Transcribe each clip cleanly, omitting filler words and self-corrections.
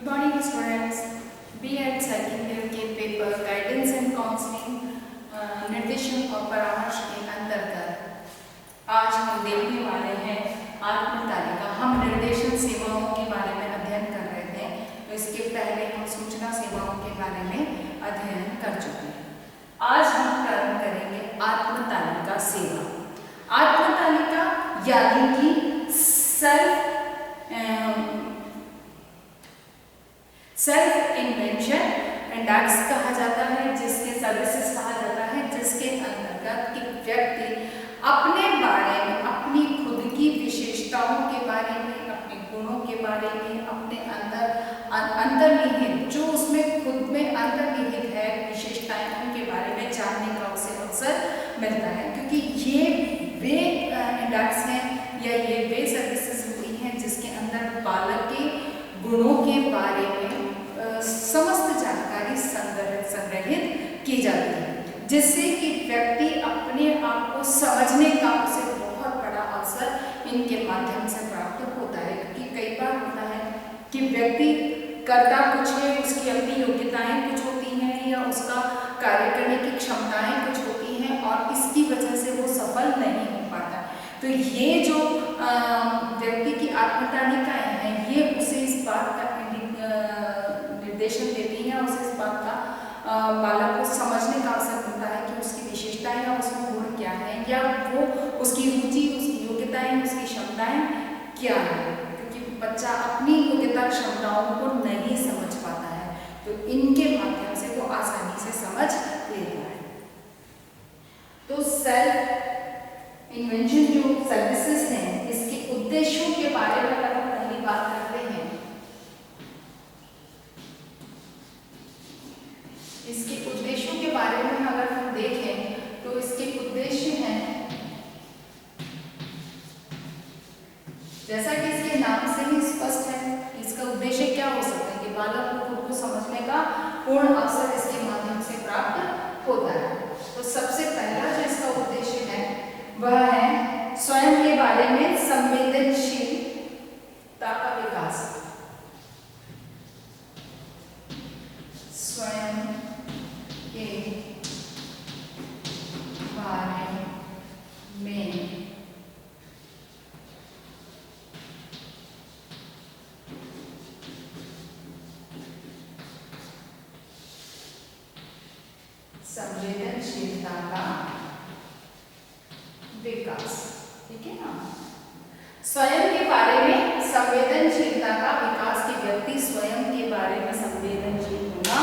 Good morning students. B.Ed second year के paper guidance and counselling निर्देशन और परामर्श के अंतर्गत आज हम देखने वाले हैं आत्मतालिका। हम निर्देशन सेवाओं के बारे में अध्ययन कर रहे थे, तो इसके पहले हम सूचना सेवाओं के बारे में अध्ययन कर चुके हैं। आज हम प्रारंभ करेंगे आत्मतालिका सेवा। आत्मतालिका यानी कि सेल्फ इन्वेंशन इंडेक्स कहा जाता है, जिसके सर्विसेज कहा जाता है, जिसके अंतर्गत एक व्यक्ति अपने बारे में, अपनी खुद की विशेषताओं के बारे में, अपने गुणों के बारे में, अपने अंतर्निहित जो उसमें खुद में अंतर्निहित है विशेषताएं, उनके बारे में जानने का उसे अवसर मिलता है। क्योंकि ये वे इंडेक्स हैं या ये वे सर्विसेज होती हैं जिसके अंदर बालक के गुणों के बारे में समस्त जानकारी संग्रहित की जाती है, जिससे कि व्यक्ति अपने आप को समझने का उसे बहुत बड़ा अवसर इनके माध्यम से प्राप्त होता है। क्योंकि कई बार होता है कि व्यक्ति करता कुछ है, उसकी अपनी योग्यताएं कुछ होती हैं या उसका कार्य करने की क्षमताएं कुछ होती हैं और इसकी वजह से वो सफल नहीं हो पाता। तो ये जो व्यक्ति की आत्मतालिकाएं हैं, ये उसे इस बात का निर्देशन देती हैं, उसे इस बात का बालक को समझने का अवसर मिलता है कि उसकी विशेषताएं या उसमें गुण क्या है, या वो उसकी रुचि, उसकी योग्यताएं, उसकी क्षमताएं क्या है। क्योंकि बच्चा अपनी योग्यता क्षमताओं को नहीं समझ पाता है, तो इनके माध्यम से वो आसानी से समझ लेता है। तो सेल्फ इन्वेंशन जो सर्विसेज हैं, इसके उद्देश्यों के बारे में अगर हम पहली बात करते हैं, इसके उद्देश्यों के बारे में अगर हम देखें तो इसके उद्देश्य हैं, जैसा कि इसके नाम से ही स्पष्ट है, इसका उद्देश्य क्या हो सकता है कि बालक को खुद को समझने का पूर्ण अवसर इसके माध्यम से प्राप्त होता है। तो सबसे पहला जो इसका उद्देश्य है वह है स्वयं के बारे में संवेदनशीलता का विकास। स्वयं के बारे में संवेदनशीलता का विकास। ठीक है ना। स्वयं के बारे में संवेदनशीलता का विकास की व्यक्ति स्वयं के बारे में संवेदनशील होना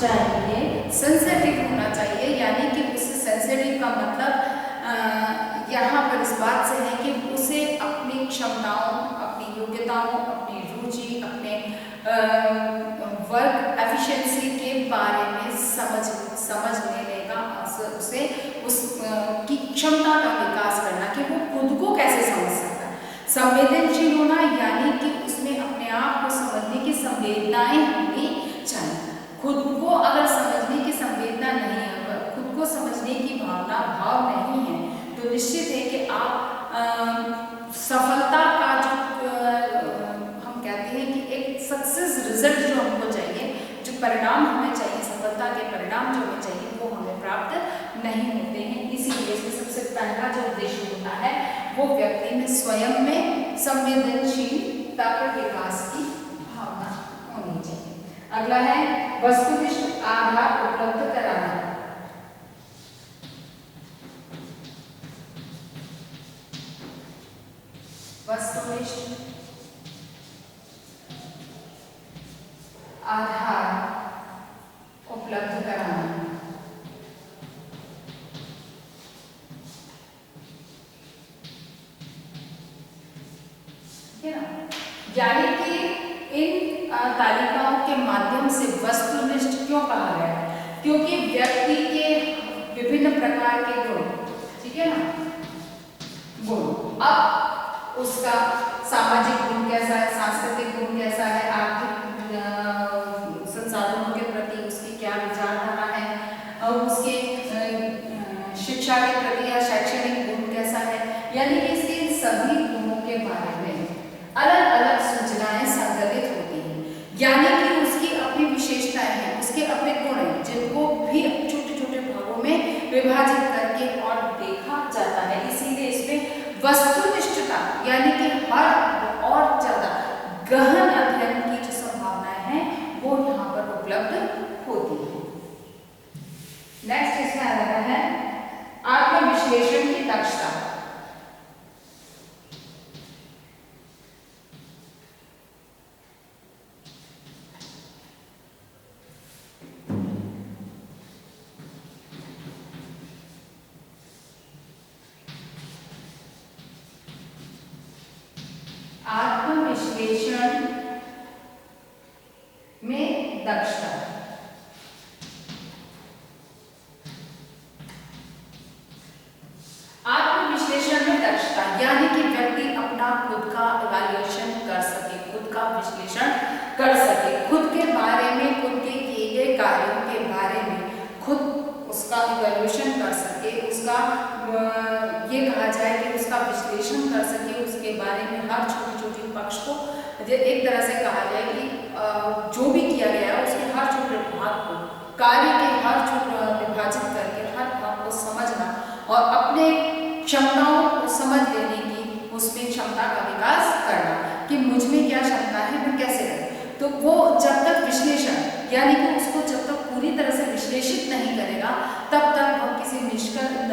चाहिए, सेंसिटिव होना चाहिए। यानी कि उससे सेंसिटिव का मतलब यहाँ पर इस बात से है कि उसे अपनी क्षमताओं, अपनी योग्यताओं, अपनी रुचि, अपने वर्क एफिशिएंसी के बारे में समझ लेने का अवसर, उसे उसकी क्षमता का विकास करना कि वो खुद को कैसे समझ सकता है। संवेदनशील होना यानी कि उसमें अपने आप को समझने की संवेदनाएं होनी चाहिए। खुद को अगर समझने की संवेदना नहीं है, अगर खुद को समझने की भाव नहीं है, तो निश्चित है कि आप सफलता का जो हम कहते हैं कि एक सक्सेस रिजल्ट जो हमको चाहिए, जो परिणाम हमें चाहिए, सफलता के परिणाम जो हमें चाहिए, वो हमें प्राप्त नहीं होते हैं। इसीलिए इसमें सबसे पहला जो उद्देश्य होता है वो व्यक्ति में स्वयं में संवेदनशीलता के विकास की भावना होनी चाहिए। अगला है वस्तुनिष्ठ आधार उपलब्ध कराना। वस्तुनिष्ठ आधार उपलब्ध कराना। यानी कि इन तालिकाओं के माध्यम से वस्तुनिष्ठ क्यों कहा गया है? क्योंकि व्यक्ति के विभिन्न प्रकार के गुण, ठीक है ना, गुण, अब उसका सामाजिक गुण कैसा है, सांस्कृतिक गुण कैसा है, आर्थिक संसाधनों के प्रति उसकी क्या विचारधारा है, और उसके शिक्षा के प्रति या शैक्षणिक गुण कैसा है, यानी कि इसके सभी गुणों के बारे में अलग अलग सूचनाएं संग्रहित होती हैं। यानी विश्लेषण की दक्षता। आत्मविश्लेषण में दक्षता। आत्मविश्लेषण में दक्षता यानी कि व्यक्ति अपना खुद का इवैल्यूएशन कर सके, खुद का विश्लेषण कर सके, खुद के बारे में, खुद के किए गए कार्यों के बारे में खुद उसका इवैल्यूएशन कर सके, उसका ये कहा जाए कि उसका विश्लेषण कर सके, उसके बारे में हर छोटी छोटी पक्ष को एक तरह से कहा जाए कि जो भी किया गया है उसके हर छोटे भाग को, कार्य के हर छोटे विभाजित करके हर भाग को समझना और अपने क्षमताओं को समझ लेने की उसमें क्षमता का विकास करना कि मुझ में क्या क्षमता है, मैं कैसे करूं। तो वो जब तक विश्लेषण यानी कि उसको जब तक पूरी तरह से विश्लेषित नहीं करेगा तब तक वह किसी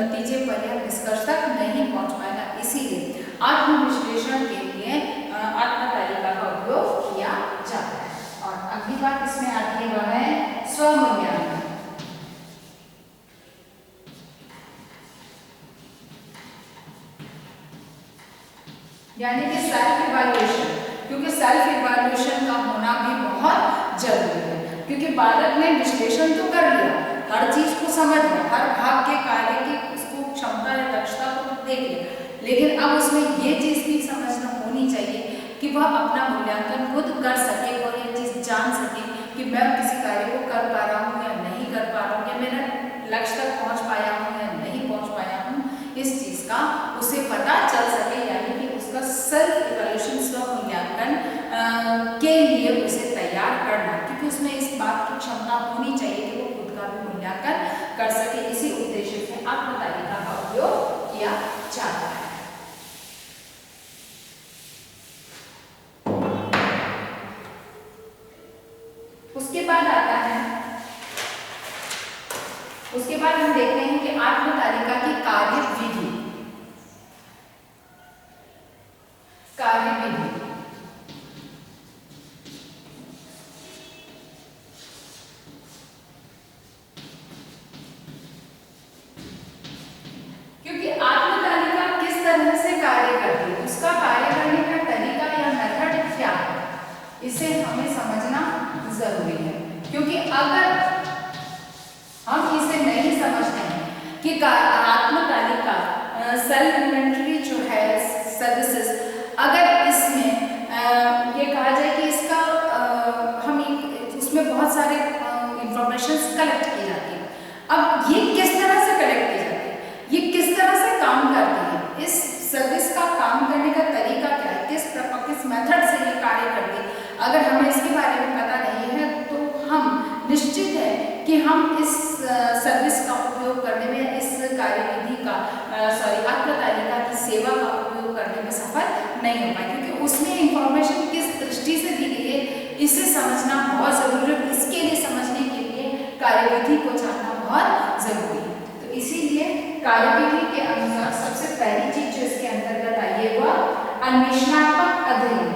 नतीजे पर या निष्कर्ष तक नहीं पहुंच पाएगा। इसीलिए आत्मविश्लेषण के लिए आत्मतालिका का उपयोग किया जाता है। और अगली बात इसमें आती है वह है स्वमूल्यांकन। यानी कि सेल्फ इवैल्यूएशन, क्योंकि सेल्फ इवैल्यूएशन का होना भी बहुत जरूरी है। क्योंकि बालक ने विश्लेषण तो कर लिया, हर चीज को समझ लिया, हर भाग के कार्य की उसको क्षमता या दक्षता को देख लिया, लेकिन अब उसमें ये चीज भी समझना होनी चाहिए कि वह अपना मूल्यांकन खुद कर सके और ये चीज जान सके कि मैं किसी कार्य को कर पा रहा हूँ या नहीं कर पा रहा हूँ, या मेरा लक्ष्य तक पहुँच पाया हूँ या नहीं पहुँच पाया हूँ, इस चीज का उसे पता चल सके। यानी कि उसका सेल्फ इवैल्यूएशन, स्व मूल्यांकन के लिए उसे तैयार करना, क्योंकि उसमें इस बात की क्षमता होनी चाहिए कि वो खुद का भी मूल्यांकन कर सके। इसी उद्देश्य से आत्मतालिका का उपयोग किया जाता है। उसके बाद आता है, उसके बाद हम देखते हैं कि आत्मतालिका की कार्यविधि। कार्यविधि क्योंकि आत्मतालिका किस तरह से कार्य करती है, उसका कार्य करने का तरीका या मेथड क्या है, इसे हमें समझना जरूरी है। क्योंकि अगर हम इसे नहीं समझते हैं कि आत्मतालिका सेल्फ इन्वेंटरी जो है सर्विसेज, अगर इसमें ये कहा जाए कि इसका हम उसमें बहुत सारे इंफॉर्मेशन कलेक्ट की जाती है। अब ये किस तरह से कलेक्ट की जाती है, ये किस तरह से काम करती है, इस सर्विस का काम करने का तरीका क्या है, किस मेथड से ये कार्य करती है, अगर हमें इसके बारे में पता नहीं है तो हम निश्चित है कि हम इस सर्विस का उपयोग करने में, इस कार्यविधि का आत्मतालिका की सेवा का उपयोग करने में सफल नहीं हो पाए, क्योंकि उसमें इंफॉर्मेशन किस दृष्टि से दी गई है इसे समझना बहुत जरूरी है। इसके लिए समझने के लिए कार्यविधि को जानना बहुत जरूरी है। तो इसीलिए कार्यविधि के अनुसार सबसे पहली चीज जो इसके अंतर्गत आई है वह अन्वेषणात्मक अध्ययन।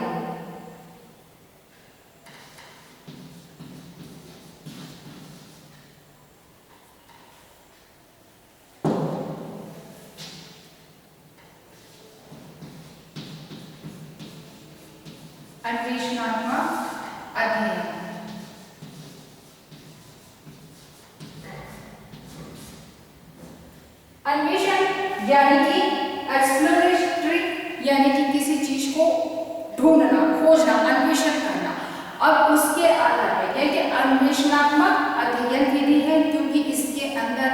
अन्वेषणात्मक अध्ययन अन्वेषण यानी कि एक्सप्लोरेटरी, यानी कि किसी चीज को ढूंढना, खोजना, अन्वेषण करना। और उसके आधार पर यानी कि अन्वेषणात्मक अध्ययन विधि है, क्योंकि इसके अंदर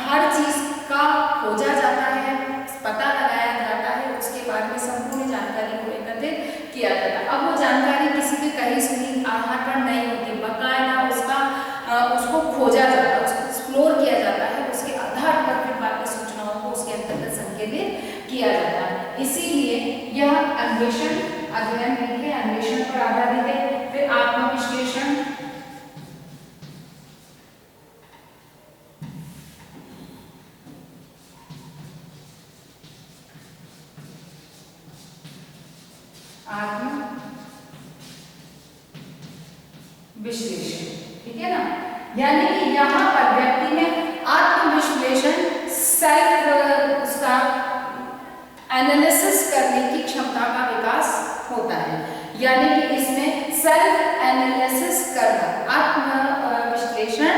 हर चीज का खोजा जाता है, पता लगाया जाता है, उसके बाद में संपूर्ण जानकारी को एकत्रित किया जाता है। अब वो जानकारी किसी के कहीं सुनी आधार पर नहीं होती, बकायदा उसको खोजा जाता है, उसको एक्सप्लोर किया जाता है, उसके आधार पर फिर बाकी सूचनाओं को उसके अंतर्गत संकेतित किया जाता है। इसीलिए यह अन्वेषण अध्ययन विधि है, अन्वेषण पर आधारित है। फिर आत्मविश्लेषण, विश्लेषण, ठीक है ना। यानी कि यहाँ पर व्यक्ति में आत्मविश्लेषण, सेल्फ उसका एनालिसिस करने की क्षमता का विकास होता है। यानी कि इसमें सेल्फ एनालिसिस करना, आत्म विश्लेषण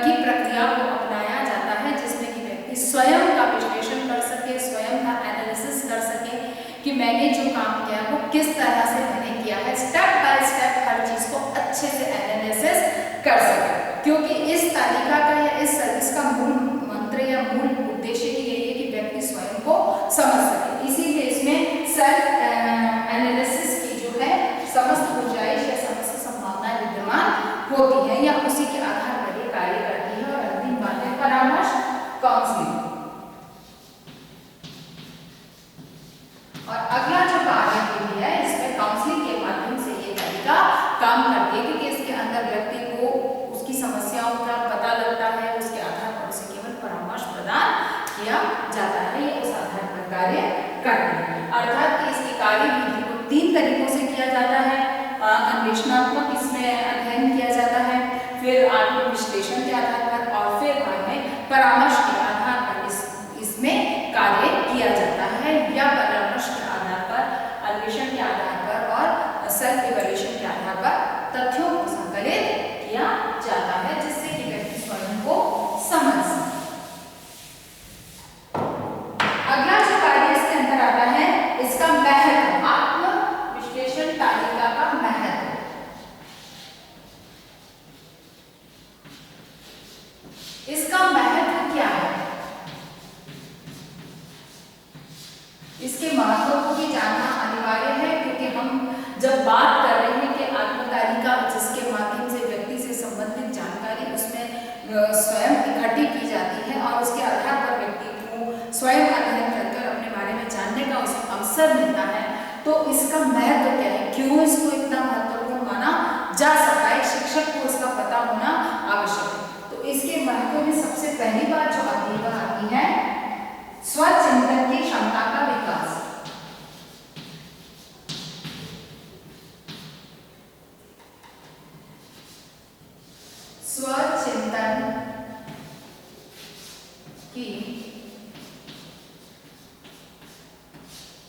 की प्रक्रिया को अपनाया जाता है, जिसमें कि व्यक्ति स्वयं का विश्लेषण कर सके, स्वयं का एनालिसिस कर सके कि मैंने जो काम किया वो किस तरह से मैंने किया है, स्टेप बाय स्टेप हर चीज को अच्छे से एनालिसिस कर सके। क्योंकि इस तालिका का या इस सर्विस का मूल मंत्र या मूल उद्देश्य ही यही है कि व्यक्ति स्वयं को समझ सके। इसीलिए इसमें सेल्फ एनालिसिस की जो है समस्त गुंजाइश या समस्त संभावनाएं विद्यमान होती है या उसी के आधार पर ये कार्य करती है। और अंतिम बात है परामर्श, काउंसलिंग। और अगला जो कार्य विधि है इसमें काउंसलिंग के माध्यम से ये तालिका काम करती है, क्योंकि इसके अंदर व्यक्ति को उसकी समस्याओं का पता लगता है, उसके आधार पर उसे केवल परामर्श प्रदान किया जाता है, या उस आधार पर कार्य करती है। अर्थात कि इसकी कार्य विधि को 3 तरीकों से किया जाता है। अन्वेषणात्मक इसमें अध्ययन किया जाता है, फिर आत्म विश्लेषण के आधार पर, और फिर बाद में परामर्श के आधार पर इसमें कार्य किया जाता है, या परामर्श के आधार पर, अन्वेषण के आधार पर और सेल्फ इवैल्यूएशन के आधार पर तथ्यों को संकलित किया जाता है, जिससे कि व्यक्ति स्वयं को समझ सके। अगला जो कार्य इसके अंदर आता है इसका महत्व, आत्म विश्लेषण तालिका का महत्व। इसका महत्व क्या है, इसके महत्व को भी जानना अनिवार्य है, क्योंकि हम जब बात कर रहे हैं कि आत्म तालिका जिसके माध्यम से व्यक्ति से संबंधित जानकारी उसमें स्वयं इकट्ठी की जाती है और उसके आधार पर व्यक्ति को स्वयं अध्ययन करके अपने बारे में जानने का उसे अवसर मिलता है, तो इसका महत्व क्या है, क्यों इसको इतना महत्वपूर्ण माना जा सकता है, शिक्षक को इसका पता होना आवश्यक है। तो इसके महत्व में सबसे पहली बात जो आती है वह आती है स्वचिंतन की क्षमता का विकास। स्वचिंतन की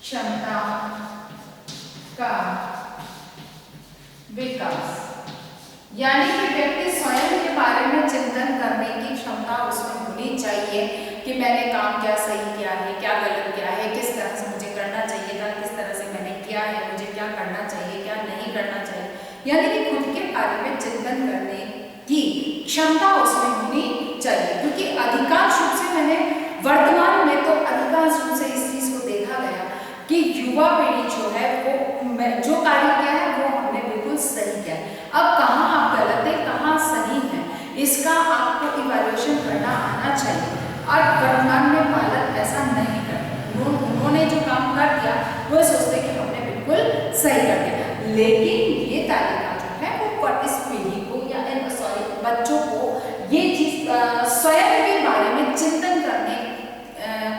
क्षमता का विकास, यानी कि व्यक्ति स्वयं के बारे में चिंतन करने की क्षमता उसमें होनी चाहिए कि मैंने काम क्या सही किया है, क्या गलत किया है, किस तरह से मुझे करना चाहिए था, किस तरह से मैंने किया है, मुझे क्या करना चाहिए, क्या नहीं करना चाहिए। यानी कि खुद के बारे में चिंतन करने की क्षमता उसमें होनी चाहिए, क्योंकि अधिकांश रूप से मैंने वर्तमान में तो अधिकांश रूप से इस चीज को देखा गया कि युवा पीढ़ी जो है वो जो कार्य किया है वो हमने बिल्कुल सही किया है। अब कहाँ आप गलत है, कहाँ सही है, इसका आपको इवैल्यूएशन करना आना चाहिए। और वर्तमान में बालक ऐसा नहीं करते, उन्होंने जो काम कर दिया वो सोचते कि हमने बिल्कुल सही कर दिया। लेकिन ये तालिका जो है वो इस पीढ़ी को या बच्चों को ये चीज स्वयं के बारे में चिंतन करने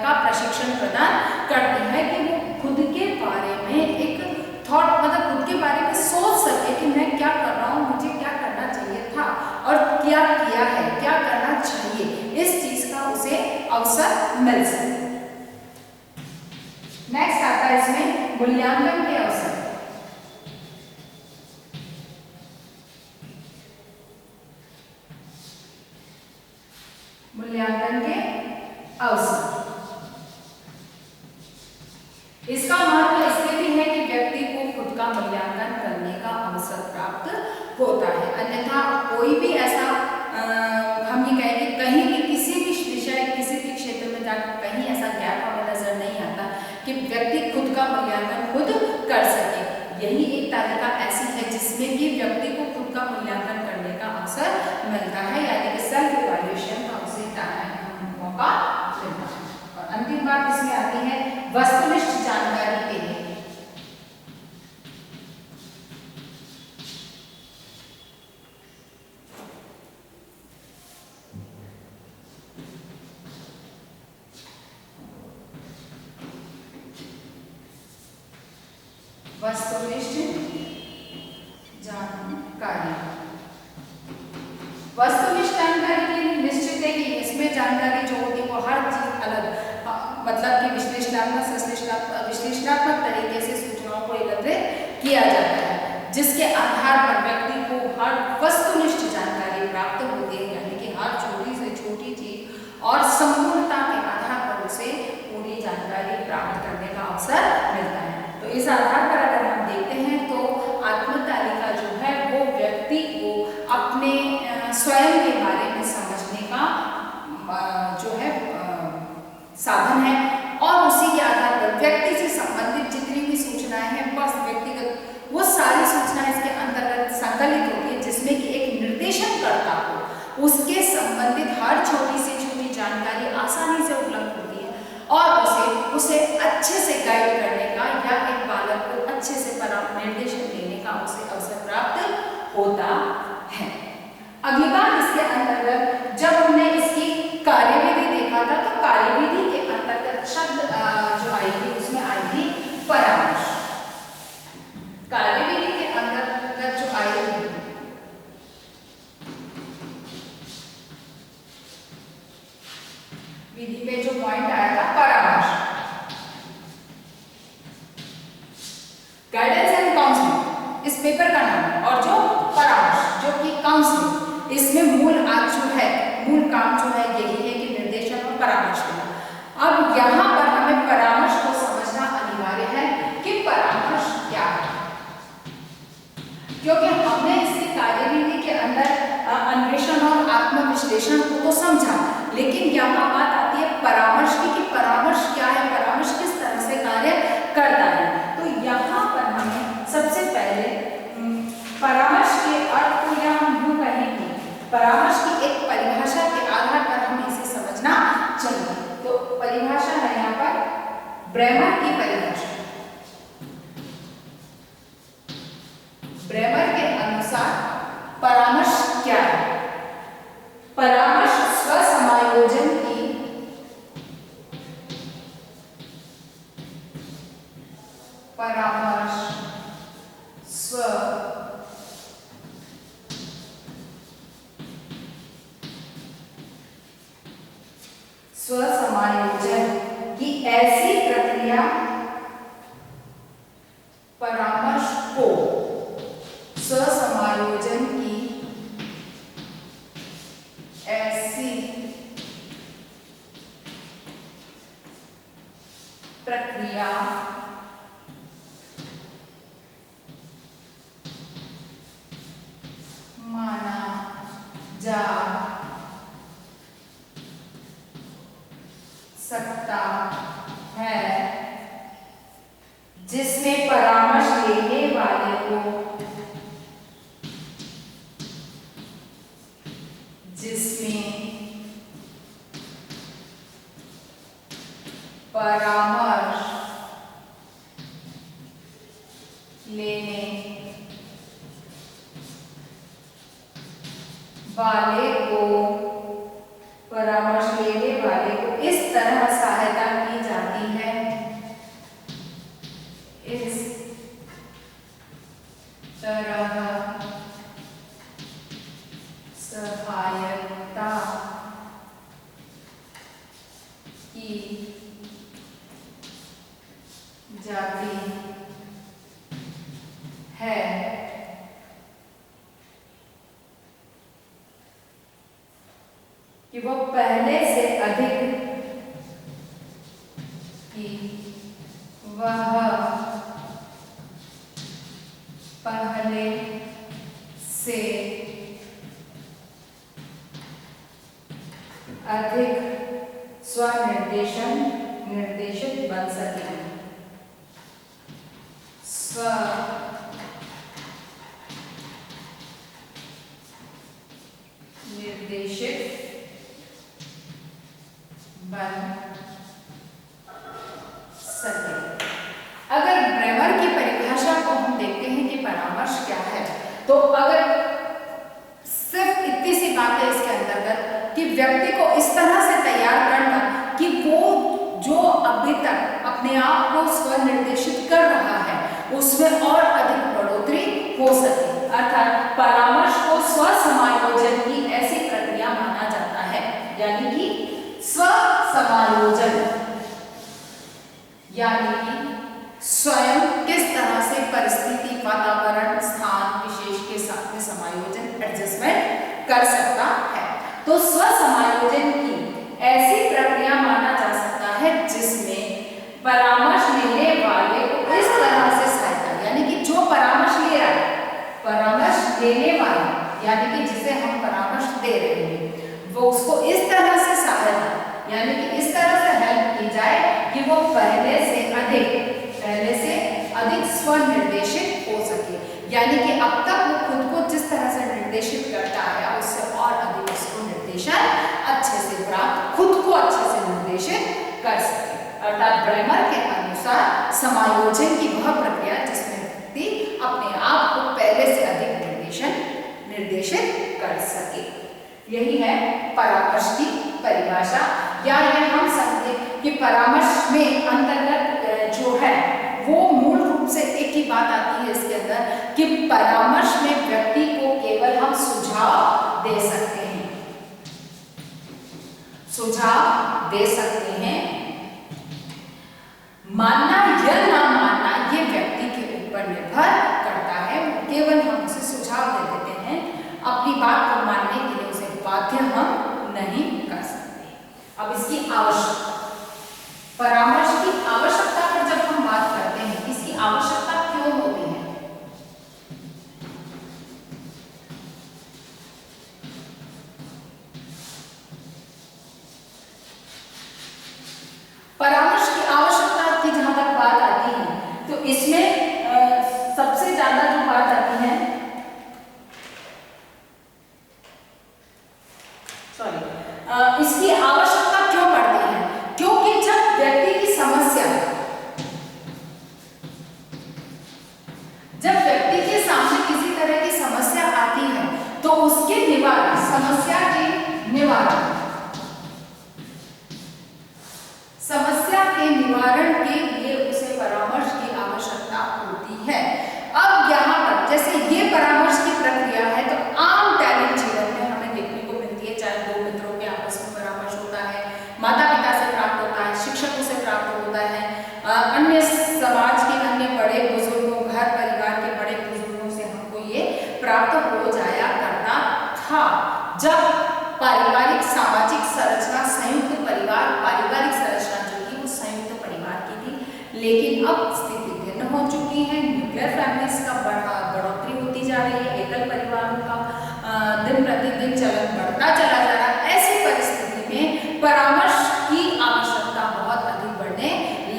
का प्रशिक्षण प्रदान करती है, कि वो खुद के बारे में एक थॉट, मतलब खुद के बारे में सोच सके कि मैं क्या कर रहा हूँ, मुझे क्या करना चाहिए था और क्या किया है, क्या करना चाहिए, इस चीज का उसे अवसर मिल सके। नेक्स्ट आता है इसमें मूल्यांकन के अवसर। मूल्यांकन के अवसर, इसका महत्व इसलिए भी है कि व्यक्ति को खुद का मूल्यांकन करने का अवसर प्राप्त होता है। अन्यथा कोई भी ऐसा हम ये कहेंगे कहीं भी किसी भी विषय, किसी भी क्षेत्र में जाकर कहीं ऐसा गैप हमें नजर नहीं आता कि व्यक्ति खुद का मूल्यांकन खुद कर सके। यही एक तालिका ऐसी है जिसमें कि व्यक्ति को खुद का मूल्यांकन करने का अवसर मिलता है, यानी कि सेल्फ इवैल्यूएशन का उसे मौका मिलता है। और अंतिम बात इसमें आती है वस्तुनिष्ठ जानकारी के लिए। वस्तुनिष्ठ जानकारी वस्तुनिष्ठ जानकारी के लिए निश्चित है कि इसमें जानकारी जो होती है वो हर चीज अलग, मतलब कि विश्लेषणात्मक तरीके से सूचनाओं को एकत्रित किया जाता है, जिसके आधार पर व्यक्ति को हर वस्तुनिष्ठ जानकारी प्राप्त होती है, यानी कि हर छोटी से छोटी चीज और संपूर्णता के आधार पर उसे पूरी जानकारी प्राप्त करने का अवसर मिलता है। तो इस आधार पर अगर हम देखते हैं तो आत्म तालिका जो है वो व्यक्ति को अपने स्वयं के बारे में समझने का जो है साधन है, और उसी के आधार पर व्यक्ति से संबंधित जितनी भी सूचनाएं हैं बस व्यक्तिगत वो सारी सूचनाएं इसके अंतर्गत संकलित होती है, जिसमें कि एक निर्देशनकर्ता को उसके संबंधित हर छोटी से छोटी जानकारी आसानी से उपलब्ध होती है और उसे अच्छे से गाइड करने का या एक बालक को अच्छे से निर्देशन देने का उसे अवसर प्राप्त होता है। अगली बात इसके अंतर्गत जब हमने इसकी कार्यविधि देखा था तो कार्यविधि के अंतर्गत शब्द जो आई थी उसमें आई थी परामर्श। कार्यविधि के अंतर्गत जो आई थी विधि में जो पॉइंट आया था परामर्श, गाइडेंस एंड काउंसलिंग इस पेपर का नाम है, और जो परामर्श जो कि काउंसलिंग, इसमें मूल काम जो है यही है कि निर्देशन और परामर्श देना। अब यहाँ पर हमें परामर्श को समझना अनिवार्य है कि परामर्श क्या है, क्योंकि हमने इसके कार्यविधि के अंदर अन्वेषण और आत्मविश्लेषण को तो समझा, लेकिन यहाँ बात आती है परामर्श की कि परामर्श क्या है, परामर्श किस तरह से कार्य करता है। तो यहाँ पर हमें सबसे पहले परामर्श के अर्थ को या हम यूं कहेंगे परामर्श की एक परिभाषा के आधार पर हमें इसे समझना चाहिए। तो परिभाषा है यहाँ पर ब्रेमर की परिभाषा। ब्रेमर के अनुसार परामर्श क्या है? परामर्श स्वसमायोजन की स्वसमायोजन की ऐसी प्रक्रिया परामर्श को स्वसमायोजन की ऐसी प्रक्रिया माना जा सकता है, जिसमें परामर्श लेने वाले को परामर्श लेने वाले को इस तरह सहायता की जाती है, इस तरह सहायता की जाती है। कि वो पहले से अधिक कि वह पहले से अधिक निर्देशित बन सके। निर्देशित बन सके। अगर ब्रेमर की परिभाषा को हम देखते हैं कि परामर्श क्या है, तो अगर सिर्फ इतनी सी बात है इसके अंतर्गत कि व्यक्ति को इस तरह से तैयार करना कि वो जो अभी तक अपने आप को स्वनिर्देशित कर रहा है उसमें और अधिक बढ़ोतरी हो सके, अर्थात परामर्श को स्वसमायोजन की ऐसी समायोजन एडजस्टमेंट कर सकता है। तो स्व समायोजन की ऐसी प्रक्रिया माना जा सकता है जिसमें परामर्श लेने वाले को इस तरह से सहायता, यानी कि जो परामर्श ले रहा है, परामर्श लेने वाला यानी कि जिसे हम परामर्श दे रहे हैं, वो उसको इस तरह से सहायता यानी कि इस तरह से हेल्प की जाए कि वो पहले से अधिक स्वनिर्देशित हो सके, यानी कि अब तक वो खुद को जिस तरह से निर्देशित करता आया उससे और अधिक उसको निर्देशन अच्छे से प्राप्त, खुद को अच्छे से निर्देशित कर सके। अर्थात ब्रेमर के अनुसार समायोजन की वह प्रक्रिया जिसमें व्यक्ति अपने आप को पहले से अधिक निर्देशित कर सके। यही है परामर्श की परिभाषा। या ये हम समझे कि परामर्श में अंतर्गत जो है वो मूल रूप से एक ही बात आती है इसके अंदर कि परामर्श में व्यक्ति को केवल हम सुझाव दे सकते हैं, सुझाव दे सकते हैं। मानना या ना मानना ये व्यक्ति के ऊपर निर्भर करता है। केवल हम उसे सुझाव दे देते हैं, अपनी बात को मानने के लिए उसे बाध्य हम नहीं कर सकते। अब इसकी आवश्यकता, परामर्श की आवश्यकता पर जब हम बात करते हैं, इसकी आवश्यकता क्यों होती है? परामर्श की आवश्यकता की जहां तक बात आती है तो इसमें सबसे ज्यादा जो बात आती है, इसकी आवश्यकता क्यों पड़ती है? क्योंकि जब व्यक्ति की समस्या, जब व्यक्ति के सामने किसी तरह की समस्या आती है तो उसके निवारण, समस्या के निवारण, समस्या के निवारण के लिए उसे परामर्श की आवश्यकता होती है। अब यहाँ पर जैसे ये परामर्श की प्रक्रिया है तो आम टैलेंट जीवन में हमें देखने को मिलती है, चाहे दो मित्रों के आपस में परामर्श होता है, माता पिता से प्राप्त होता है, शिक्षकों से प्राप्त होता है, अन्य समाज के अन्य बड़े बुजुर्गों, घर परिवार के बड़े बुजुर्गों से हमको ये प्राप्त हो जाया करता था। जब पारिवारिक सामाजिक संरचना, संयुक्त परिवार, पारिवारिक संरचना जो थी वो संयुक्त परिवार की थी, लेकिन अब स्थिति भिन्न हो चुकी है। न्यूक्लियर फैमिलीज का बढ़ोतरी होती जा रही है, एकल परिवारों का दिन प्रतिदिन चलन बढ़ता चला जा रहा है। ऐसी परिस्थिति में परामर्श की आवश्यकता बहुत अधिक बढ़ने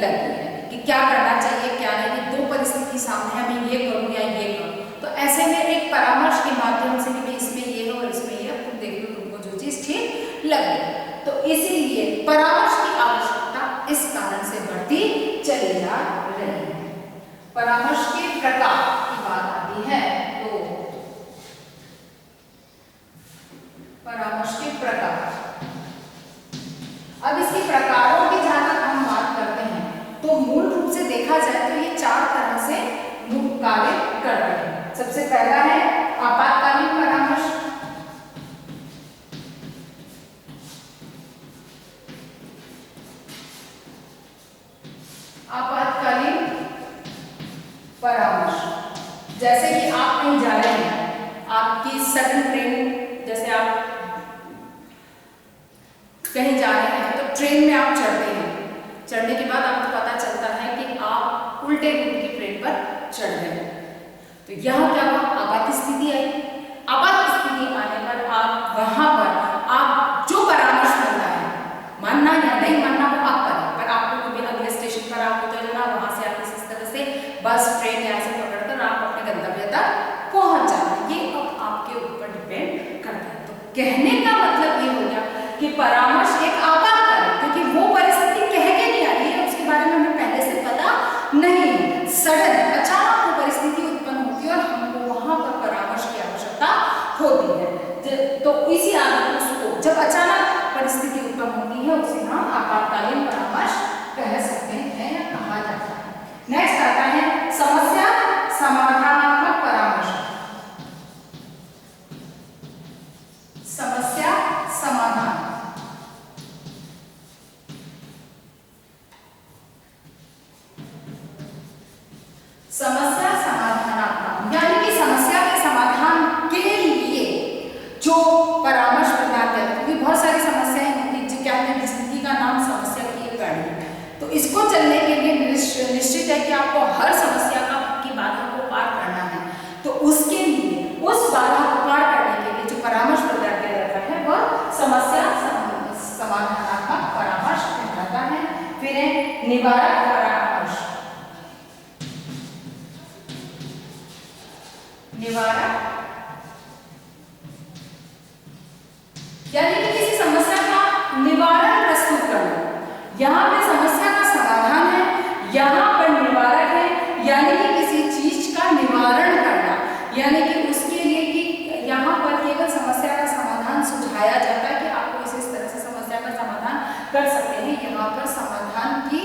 लगी है कि क्या करना चाहिए क्या नहीं, कि दो परिस्थिति सामने है, मैं ये करूँ या ये करूँ, तो ऐसे में एक परामर्श के माध्यम से कि इसमें ये हो और इसमें ये, तुम देख लो तुमको जो चीज ठीक लगे। तो इसीलिए परामर्श की आवश्यकता इस कारण से बढ़ती चली जा रही है। परामर्श के प्रकार की बात आती है तो परामर्श के प्रकार, अब इसके प्रकारों की जहां तक हम बात करते हैं तो मूल रूप से देखा जाए तो ये चार तरह से कार्य कर रहे हैं। सबसे पहला है आपातकालीन परामर्श, आपातकालीन परामर्श, जैसे कि आप कहीं जा रहे हैं, आपकी सडन ट्रेन, जैसे आप कहीं जा रहे हैं तो ट्रेन में आप चढ़ते हैं, चढ़ने के बाद आपको पता चलता है कि आप उल्टे रूट की ट्रेन पर चढ़ गए, तो यहाँ क्या हुआ? आपात स्थिति आई। आपात स्थिति आने पर आप वहां पर आप जो परामर्श मिलता है, मानना या नहीं मानना वो आप पर आपको कभी अगले स्टेशन पर आप उतर जाना, वहां से आप इस तरह से बस ट्रेन या ऐसे पकड़कर आप अपने गंतव्य तक पहुंच जाना, ये अब आपके ऊपर डिपेंड करता है। तो कहने का मतलब ये हो गया कि परामर्श एक आपातकाल, क्योंकि वो परिस्थिति कह के नहीं आ रही है, उसके बारे में हमें पहले से पता नहीं, सडन अचानक वो परिस्थिति उत्पन्न होती है और हमको वहां पर परामर्श की आवश्यकता होती है। तो इसी आधार उसको जब अचानक परिस्थिति उत्पन्न होती है उसे हम आपातकालीन परामर्श कह सकते हैं या कहा जाता है। नेक्स्ट आता है समस्या समाधानात्मक परामर्श, समस्या समाधान, समस्या समाधानात्मक यानी कि समस्या के समाधान के निश्चित है कि आपको हर समस्या की बाधा को पार करना है, तो उसके लिए उस बाधा को पार करने के लिए जो परामर्श प्रदान किया जाता है वह समस्या समाधानात्मक परामर्श कहलाता है। फिर है निवारक परामर्श। निवारक यानी कि किसी समस्या का निवारण प्रस्तुत करना। यहाँ पे समस्या का समाधान है, यहाँ पर निवारक है, यानी कि किसी चीज का निवारण करना, यानी कि उसके लिए कि यहाँ पर केवल समस्या का समाधान सुझाया जाता है कि आपको इस तरह से समस्या का समाधान कर सकते हैं। यहाँ पर समाधान की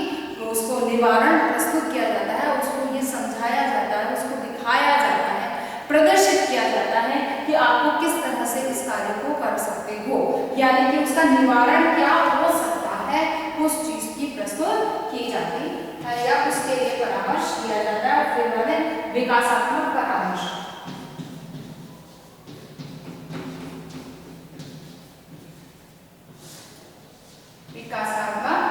उसको निवारण प्रस्तुत किया जाता है, उसको ये समझाया जाता है, उसको दिखाया जाता है, प्रदर्शित किया जाता है कि आपको किस तरह से इस कार्य को कर सकते हो, यानी कि उसका निवारण क्या हो सकता है, उस चीज की प्रस्तुत की जाती है या उसके लिए परामर्श दिया जाता है। फिर वाले विकासात्मक परामर्श। विकासात्मक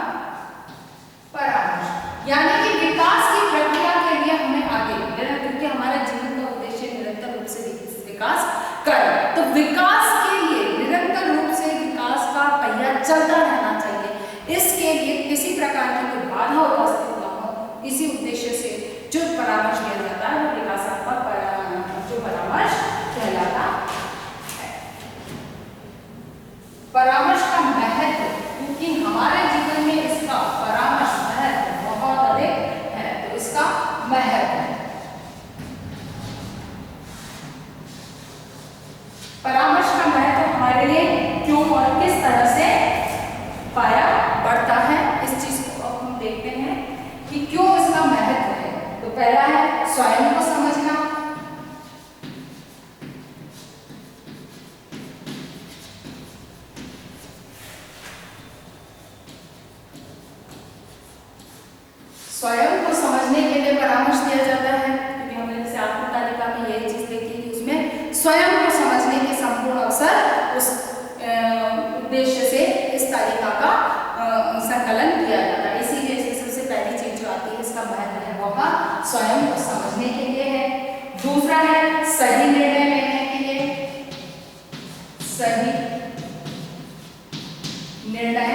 परामर्श यानी कि विकास की प्रक्रिया के लिए हमें आगे बढ़ना, क्योंकि हमारे जीवन का उद्देश्य निरंतर रूप से विकास करना, तो विकास के लिए निरंतर रूप से विकास का पहिया चलता रहना चाहिए। इसके लिए किसी प्रकार की कोई बाधा उपस्थित न हो, इसी उद्देश्य से जो परामर्श दिया जाता है वो विकासात्मक जो परामर्श कहलाता है। परामर्श का महत्व, क्योंकि हमारे जीवन में इसका परामर्श महत्व बहुत अधिक है, तो इसका महत्व परामर्श का महत्व हमारे लिए क्यों और किस तरह से पाया बढ़ता है, इस चीज को अब हम देखते हैं कि क्यों इसका महत्व है। तो पहला है स्वयं को समझना। स्वयं को समझने के लिए परामर्श दिया जाता है, क्योंकि हमने जैसे आत्म तालिका में यही चीज देखी थी, उसमें स्वयं को समझने के संपूर्ण अवसर उस उद्देश्य से इस तालिका का संकलन किया जाता है। इसीलिए सबसे पहली चीज जो आती है इसका महत्व है वह स्वयं को समझने के लिए है। दूसरा है सही निर्णय लेने के लिए। सही निर्णय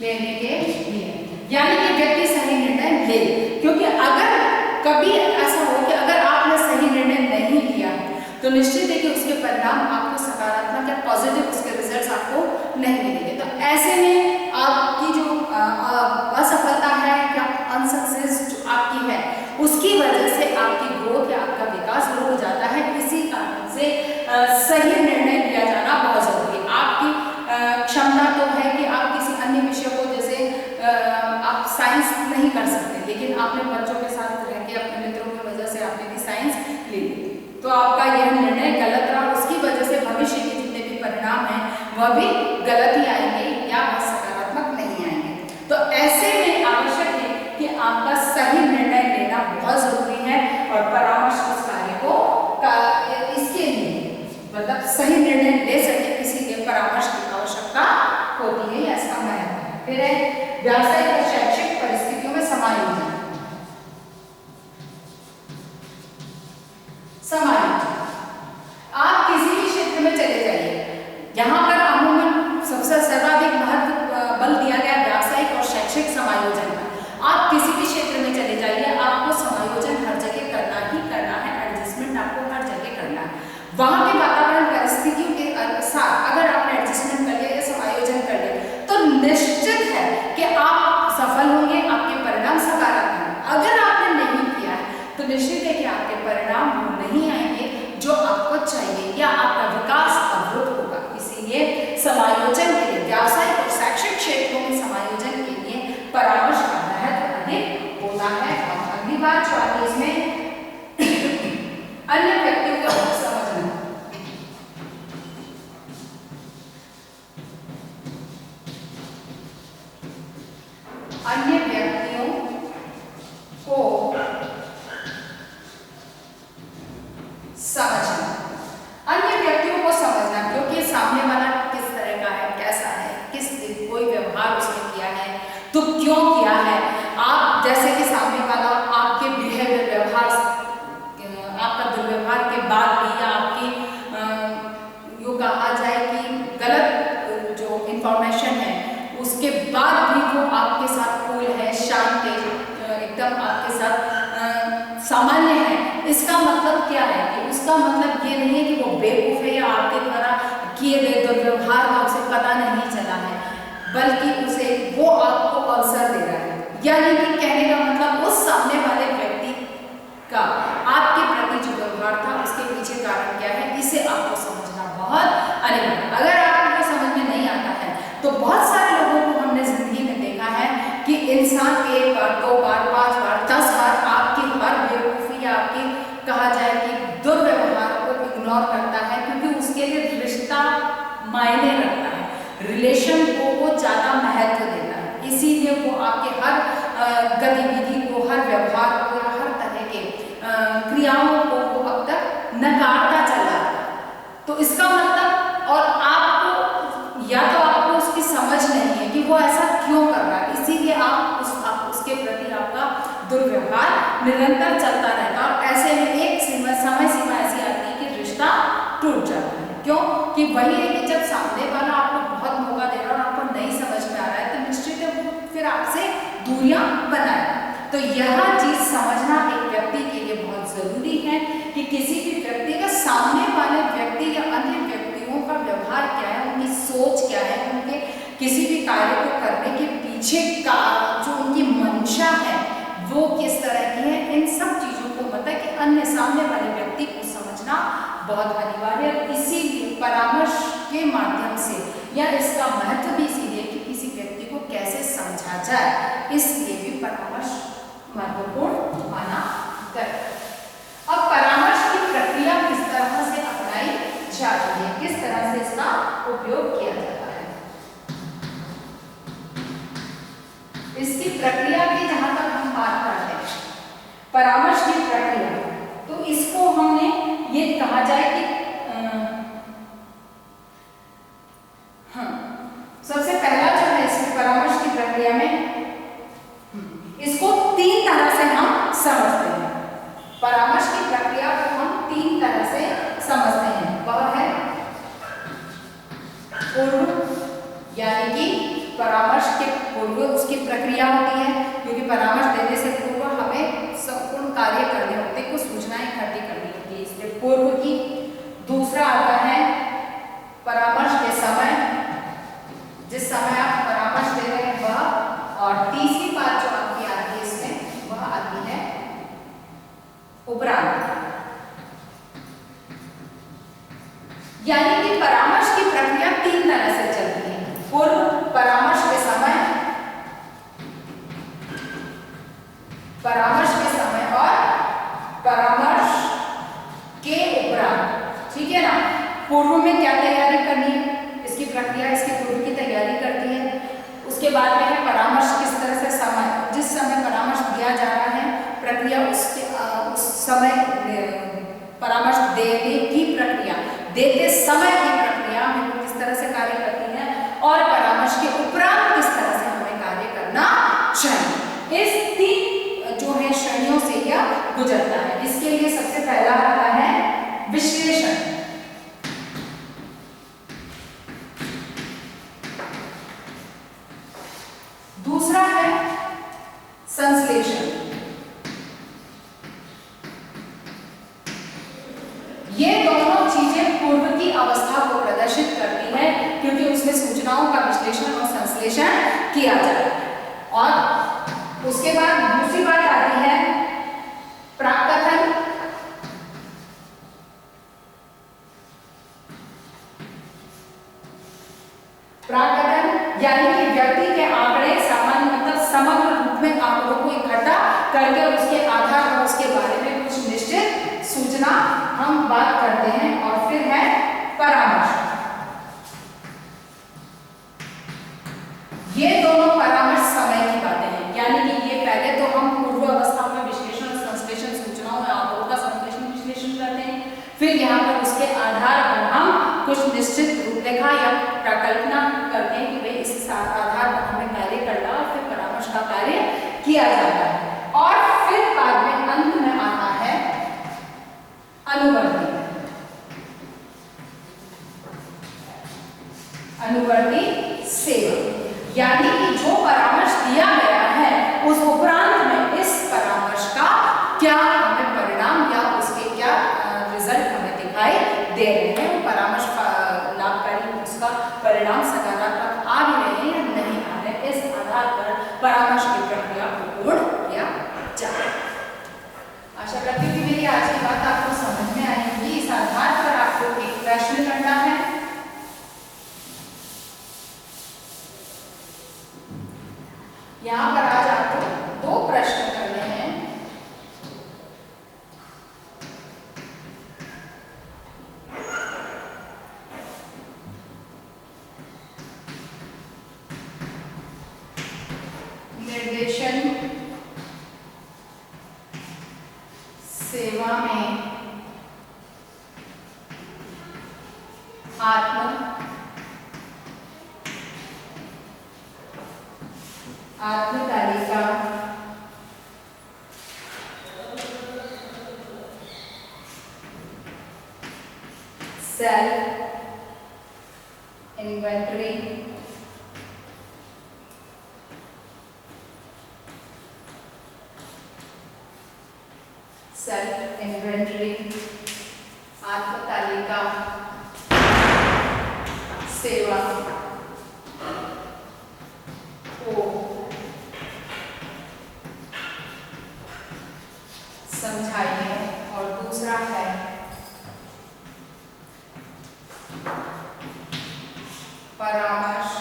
लेने के लिए, यानी कि व्यक्ति सही निर्णय ले, क्योंकि अगर कभी ऐसा हो कि अगर आपने सही निर्णय नहीं लिया तो निश्चित है कि उसके परिणाम आपको सकारात्मक या पॉजिटिव उसके रिजल्ट्स आपको नहीं मिलेंगे। तो ऐसे में आपकी जो असफलता है या अनसक्सेस जो आपकी है उसकी वजह से आपकी ग्रोथ या आपका विकास रुक जाता है। इसी कारण से सही निर्णय लिया जाना बहुत जरूरी है। आपकी क्षमता तो है कि आप किसी अन्य विषय को, जैसे आप साइंस नहीं कर सकते, लेकिन आपने बच्चों के साथ रह के अपने मित्रों की वजह से आपने भी साइंस ले ली, तो आपका यह निर्णय गलत रहा, उसकी वजह से भविष्य के जितने भी परिणाम हैं वह भी गलत ही आएंगे या सकारात्मक नहीं आएंगे। तो ऐसे में आवश्यक है कि आपका सही निर्णय लेना बहुत जरूरी है, और परामर्श उस कार्य को इसके लिए मतलब सही निर्णय ले सके, इसीलिए परामर्श की आवश्यकता होती है, इसका महत्व है। फिर है व्यावसायिक और शैक्षिक परिस्थितियों में समायोजन। समायोजन आप किसी भी क्षेत्र में चले जाइए, यहाँ पर अमूमन सबसे सर्वाधिक महत्व बल दिया गया व्यावसायिक और शैक्षिक समायोजन पर। आप किसी भी क्षेत्र में चले जाइए, आपको समायोजन हर जगह करना ही करना है, एडजस्टमेंट आपको हर जगह करना है। वहाँ के वातावरण परिस्थितियों के अनुसार अगर आपने एडजस्टमेंट कर लिया या समायोजन कर लिया तो निश्चित है कि आप सफल होंगे, आपके परिणाम सकारात्मक। अगर आपने नहीं किया है तो निश्चित है कि आपके परिणाम नहीं आएंगे जो आपको चाहिए, या आपका विकास अवरुद्ध होगा। इसीलिए समायोजन के लिए, व्यावसायिक और शैक्षिक क्षेत्रों में समायोजन के लिए परामर्श का महत्व अधिक होता है। और अगली बात जो आती है इसमें अन्य व्यक्तियों को समझना। अन्य व्यक्तियों को समझना। अन्य व्यक्तियों को समझना, क्योंकि सामने वाला किस तरह का है, एकदम आपके साथ सामान्य है, इसका मतलब क्या है कि उसका मतलब ये नहीं है कि वो बेवकूफ है या आपके द्वारा किए गए दुर्व्यवहार का उसे पता नहीं चला है, बल्कि उसे वो आपको अवसर दे रहा है। यानी कि कहने का मतलब उस सामने वाले व्यक्ति का आपके प्रति जो व्यवहार था उसके पीछे कारण क्या है, इसे आपको समझना बहुत अनिवार्य। अगर आपको समझ में नहीं आता है तो बहुत सारे लोगों को हमने जिंदगी में देखा है कि इंसान 1 बार 2 बार 5 बार 10 बार आपकी हर बेवकूफ़ी या आपकी कहा जाए कि दुर्व्यवहार को इग्नोर करता है, क्योंकि उसके लिए रिश्ता मायने रखता है, रिलेशन को वो ज़्यादा महत्व देता है। इसीलिए वो आपके हर गतिविधि को, हर व्यवहार को या हर तरह के क्रियाओं को वो अब तक नकारता चला है। तो इसका मतलब, और आपको या तो आपको उसकी समझ नहीं है कि वो ऐसा क्यों कर रहा है, इसीलिए आप उसके प्रति आपका दुर्व्यवहार निरंतर चलता रहता है, और ऐसे में एक समय सीमा ऐसी आती है कि रिश्ता टूट जाता है। क्यों? कि वही है कि जब सामने वाला आपको बहुत मौका दे रहा है और आपको नहीं समझ में आ रहा है तो निश्चित है वो फिर आपसे दूरियां बनाएगा। तो यह चीज समझना एक व्यक्ति के लिए बहुत जरूरी है कि किसी भी व्यक्ति का सामने वाले व्यक्ति या अन्य व्यक्तियों का व्यवहार क्या है, उनकी सोच क्या है, उनके किसी भी कार्य को करने के पीछे का जो उनकी मंशा है वो किस तरह की है, इन सब चीजों को मतलब कि अन्य सामने वाले व्यक्ति को समझना बहुत अनिवार्य है। इसीलिए परामर्श के माध्यम से, या इसका महत्व भी इसीलिए कि किसी व्यक्ति को कैसे समझा जाए, इसलिए भी परामर्श महत्वपूर्ण माना गया। अब परामर्श की प्रक्रिया किस तरह से अपनाई जाती है, किस तरह से इसका उपयोग किया जाता है, इसकी प्रक्रिया की जहां तक हम बात करते हैं, परामर्श की प्रक्रिया, तो इसको हमने ये कहा जाए कि सबसे पहला जो है इसमें परामर्श की प्रक्रिया में इसको 3 तरह से हम समझते हैं। परामर्श की प्रक्रिया को हम 3 तरह से समझते हैं। वह है पूर्व, यानी कि परामर्श के पूर्व उसकी प्रक्रिया होती है, क्योंकि परामर्श देने से पूर्व हमें संपूर्ण कार्य करने होते हैं, कुछ सूचनाएं इकट्ठी करनी होती है, इसलिए पूर्व की। दूसरा आता है परामर्श के समय, जिस समय आप परामर्श दे रहे हैं वह, और तीसरी बात जो आपकी आती है इसमें वह आती है उपरांत। यानी कि परामर्श की प्रक्रिया 3 तरह से चलती है, पूर्व, परामर्श के समय, परामर्श के समय और परामर्श के उपरांत। ठीक है ना? पूर्व में क्या तैयारी करनी है, इसकी प्रक्रिया इसके पूर्व की तैयारी करती है। उसके बाद में है परामर्श किस तरह से समय, जिस समय परामर्श दिया जा रहा है प्रक्रिया, उसके उस समय परामर्श देने की प्रक्रिया, देते समय की प्रक्रिया में किस तरह से कार्य करती है, और परामर्श के उपरांत किस तरह से हमें कार्य करना चाहिए। इस 3 जो है श्रेणियों से यह गुजरता है। इसके लिए सबसे पहला आता है विश्लेषण, दूसरा है संश्लेषण। ये दोनों चीजें पूर्व की अवस्था को प्रदर्शित करती है, क्योंकि उसमें सूचनाओं का विश्लेषण और संश्लेषण किया जाता है। और उसके बाद दूसरी बात आती है प्राकथन, प्राकथन यानी कि व्यक्ति के आंकड़े सामान्य मतलब समग्र रूप में आंकड़ों को इकट्ठा करके उसके आधार पर उसके बारे में कुछ निश्चित सूचना हम बात करते हैं। और फिर है परामर्श। ये दोनों परामर्श समय की बातें हैं, यानी कि ये पहले तो हम पूर्व अवस्था में विश्लेषण और संश्लेषण, सूचनाओं में आंकड़ों का संश्लेषण विश्लेषण करते हैं, फिर यहाँ पर उसके आधार पर हम कुछ निश्चित रूपरेखा या प्रकल्पना करते हैं कि भाई इस आधार पर हमें कार्य करना, और फिर परामर्श का कार्य किया जाता है। और फिर बाद में अंत में आता है अनुवर्ती, अनुवर्ती सेवा, यानी कि जो क्या हमें परिणाम या उसके क्या रिजल्ट हमें दिखाई दे रहे हैं, वो परामर्श लाभकारी उसका परिणाम सकारात्मक आ भी रहे हैं या नहीं आ रहे हैं, इस आधार पर परामर्श की प्रक्रिया को पूर्ण किया जाए। आशा करती हूँ कि मेरी आज की बात आपको समझ में आई होगी। इस आधार पर आपको एक प्रश्न करना है। यहाँ पर आज आपको 2 प्रश्न करने हैं। निर्देशन सेवा में आत्म तालिका सेल्फ इन्वेंटरी आत्म तालिका सेवा को समझाइए। और दूसरा है परामर्श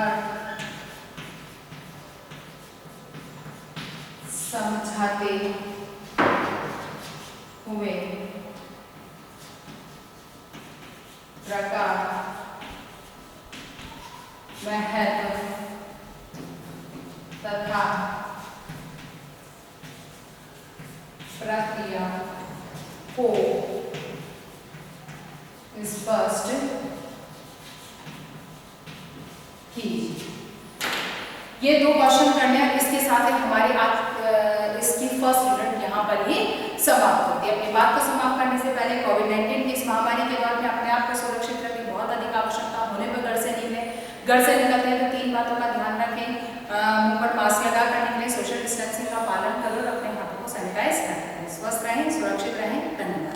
अर्थ समझाते हुए प्रकार महत्व तथा प्रक्रिया को स्पष्ट कीजिए। ये 2 क्वेश्चन करने हैं। इसके साथ ही हमारी इसकी फर्स्ट यूनिट यहाँ पर ही समाप्त होती है। अपनी बात को समाप्त करने से पहले कोविड-19 की इस महामारी के दौर में अपने आप को सुरक्षित रखें। बहुत अधिक आवश्यकता होने पर घर से निकलें। घर से निकलते हैं तो 3 बातों का ध्यान रखें। मुंह पर मास्क लगा कर निकलें, सोशल डिस्टेंसिंग का पालन करें और अपने हाथों को सैनिटाइज करें। स्वस्थ रहें, सुरक्षित रहें। धन्यवाद।